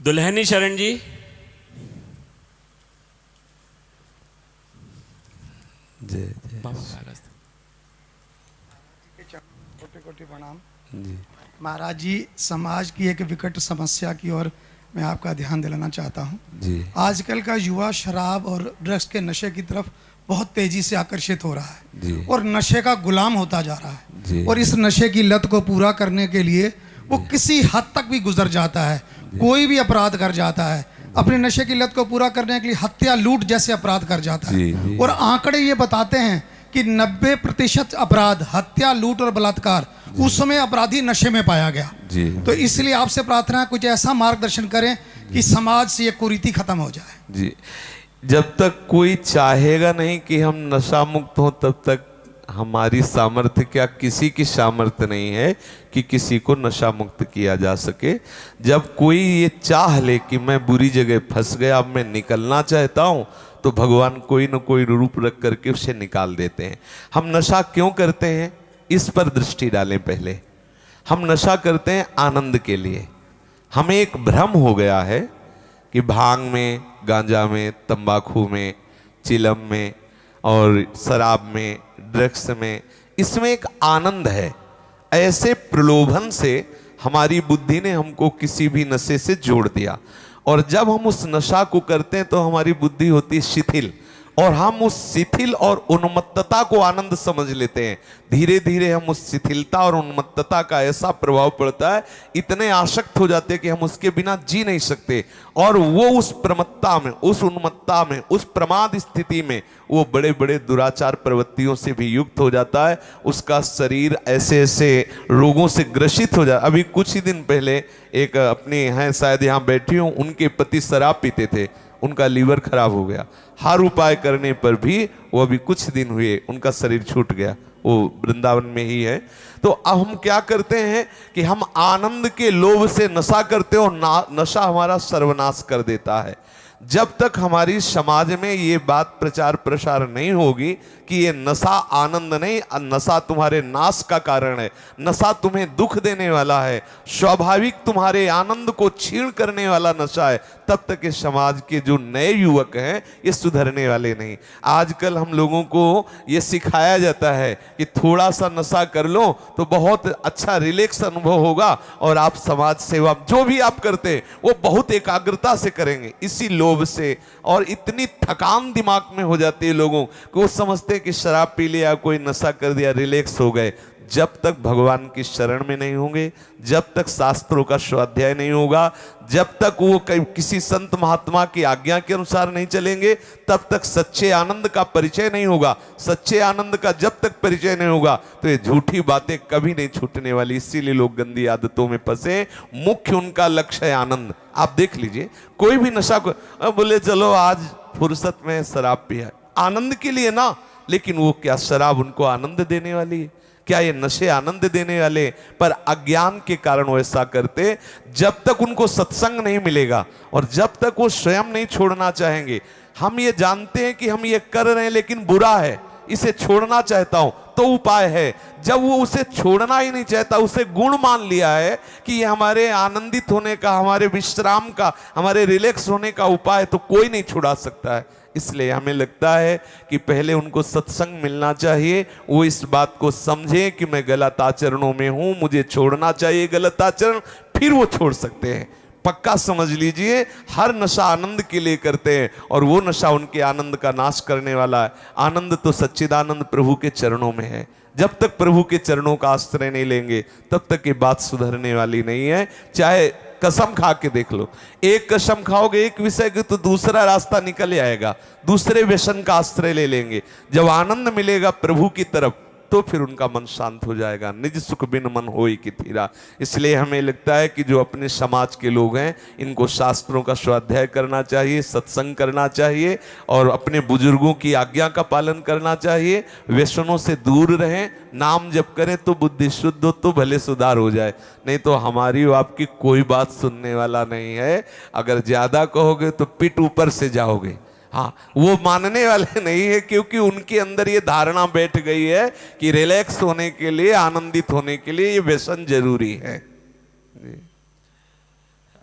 दुल्हनी शरण जी। जय जय कोटि कोटि प्रणाम। जी। महाराज जी, समाज की एक विकट समस्या की ओर मैं आपका ध्यान दिलाना चाहता हूँ। जी। आजकल का युवा शराब और ड्रग्स के नशे की तरफ बहुत तेजी से आकर्षित हो रहा है जी। और नशे का गुलाम होता जा रहा है। जी। और इस नशे की लत को पूरा करने के लिए वो किसी हद तक भी गुजर जाता है, कोई भी अपराध कर जाता है। अपने नशे की लत को पूरा करने के लिए हत्या, लूट जैसे अपराध कर जाता जी, है। जी। और आंकड़े ये बताते हैं कि 90% अपराध, हत्या, लूट और बलात्कार, उस समय अपराधी नशे में पाया गया। जी। तो इसलिए आपसे प्रार्थना है, कुछ ऐसा मार्गदर्शन करें कि समाज से ये कुरीति खत्म हो जाए। जी। जब तक कोई चाहेगा नहीं कि हम नशा मुक्त हो, तब तक हमारी सामर्थ्य, क्या किसी की सामर्थ्य नहीं है कि किसी को नशा मुक्त किया जा सके। जब कोई ये चाह ले कि मैं बुरी जगह फंस गया, अब मैं निकलना चाहता हूँ, तो भगवान कोई न कोई रूप रख करके उसे निकाल देते हैं। हम नशा क्यों करते हैं, इस पर दृष्टि डालें। पहले हम नशा करते हैं आनंद के लिए। हमें एक भ्रम हो गया है कि भांग में, गांजा में, तंबाकू में, चिलम में और शराब में, ड्रग्स में, इसमें एक आनंद है। ऐसे प्रलोभन से हमारी बुद्धि ने हमको किसी भी नशे से जोड़ दिया, और जब हम उस नशा को करते हैं तो हमारी बुद्धि होती है शिथिल, और हम उस शिथिल और उन्मत्तता को आनंद समझ लेते हैं। धीरे धीरे हम उस शिथिलता और उन्मत्तता का ऐसा प्रभाव पड़ता है, इतने आसक्त हो जाते हैं कि हम उसके बिना जी नहीं सकते। और वो उस प्रमत्ता में, उस उन्मत्ता में, उस प्रमाद स्थिति में वो बड़े बड़े दुराचार प्रवृत्तियों से भी युक्त हो जाता है। उसका शरीर ऐसे ऐसे रोगों से ग्रसित हो जाता। अभी कुछ ही दिन पहले एक अपने हैं, शायद यहाँ बैठी हूँ, उनके पति शराब पीते थे, उनका लीवर खराब हो गया। हर उपाय करने पर भी वो अभी कुछ दिन हुए उनका शरीर छूट गया। वो वृंदावन में ही है। तो अब हम क्या करते हैं कि हम आनंद के लोभ से नशा करते हो, नशा हमारा सर्वनाश कर देता है। जब तक हमारी समाज में ये बात प्रचार प्रसार नहीं होगी कि ये नशा आनंद नहीं, नशा तुम्हारे नाश का कारण है, नशा तुम्हें दुख देने वाला है, स्वाभाविक तुम्हारे आनंद को छीण करने वाला नशा है, तब तक इस समाज के जो नए युवक हैं ये सुधरने वाले नहीं। आजकल हम लोगों को ये सिखाया जाता है कि थोड़ा सा नशा कर लो तो बहुत अच्छा रिलैक्स अनुभव होगा, और आप समाज सेवा जो भी आप करते हैं वो बहुत एकाग्रता से करेंगे। इसी लोभ से और इतनी थकान दिमाग में हो जाती है लोगों को, वो समझते हैं कि शराब पी लिया, कोई नशा कर दिया, रिलैक्स हो गए। जब तक भगवान की शरण में नहीं होंगे, जब तक शास्त्रों का स्वाध्याय नहीं होगा, जब तक वो किसी संत महात्मा की आज्ञा के अनुसार नहीं चलेंगे, तब तक सच्चे आनंद का परिचय नहीं होगा। सच्चे आनंद का जब तक परिचय नहीं होगा तो ये झूठी बातें कभी नहीं छूटने वाली। इसीलिए लोग गंदी आदतों में फंसे। मुख्य उनका लक्ष्य है आनंद। आप देख लीजिए, कोई भी नशा को बोले चलो आज फुर्सत में शराब पिया, आनंद के लिए ना, लेकिन वो क्या शराब उनको आनंद देने वाली है? क्या ये नशे आनंद देने वाले? पर अज्ञान के कारण वो ऐसा करते। जब तक उनको सत्संग नहीं मिलेगा और जब तक वो स्वयं नहीं छोड़ना चाहेंगे, हम ये जानते हैं कि हम ये कर रहे हैं लेकिन बुरा है, इसे छोड़ना चाहता हूं, तो उपाय है। जब वो उसे छोड़ना ही नहीं चाहता, उसे गुण मान लिया है कि ये हमारे आनंदित होने का, हमारे विश्राम का, हमारे रिलैक्स होने का उपाय है, तो कोई नहीं छुड़ा सकता है। इसलिए हमें लगता है कि पहले उनको सत्संग मिलना चाहिए, वो इस बात को समझें कि मैं गलत आचरणों में हूं, मुझे छोड़ना चाहिए गलत आचरण, फिर वो छोड़ सकते हैं। पक्का समझ लीजिए, हर नशा आनंद के लिए करते हैं और वो नशा उनके आनंद का नाश करने वाला है। आनंद तो सच्चिदानंद प्रभु के चरणों में है। जब तक प्रभु के चरणों का आश्रय नहीं लेंगे तब तक ये बात सुधरने वाली नहीं है। चाहे कसम खा के देख लो, एक कसम खाओगे एक विषय की तो दूसरा रास्ता निकल आएगा, दूसरे व्यसन का आश्रय ले लेंगे। जब आनंद मिलेगा प्रभु की तरफ तो फिर उनका मन शांत हो जाएगा। निज सुख बिन मन होई कि थीरा। इसलिए हमें लगता है कि जो अपने समाज के लोग हैं इनको शास्त्रों का स्वाध्याय करना चाहिए, सत्संग करना चाहिए और अपने बुजुर्गों की आज्ञा का पालन करना चाहिए। व्यसनों से दूर रहें, नाम जप करें तो बुद्धि शुद्ध हो तो भले सुधार हो जाए, नहीं तो हमारी आपकी कोई बात सुनने वाला नहीं है। अगर ज्यादा कहोगे तो पिट ऊपर से जाओगे। हाँ, वो मानने वाले नहीं है, क्योंकि उनके अंदर ये धारणा बैठ गई है कि रिलैक्स होने के लिए, आनंदित होने के लिए ये व्यसन जरूरी है। जी।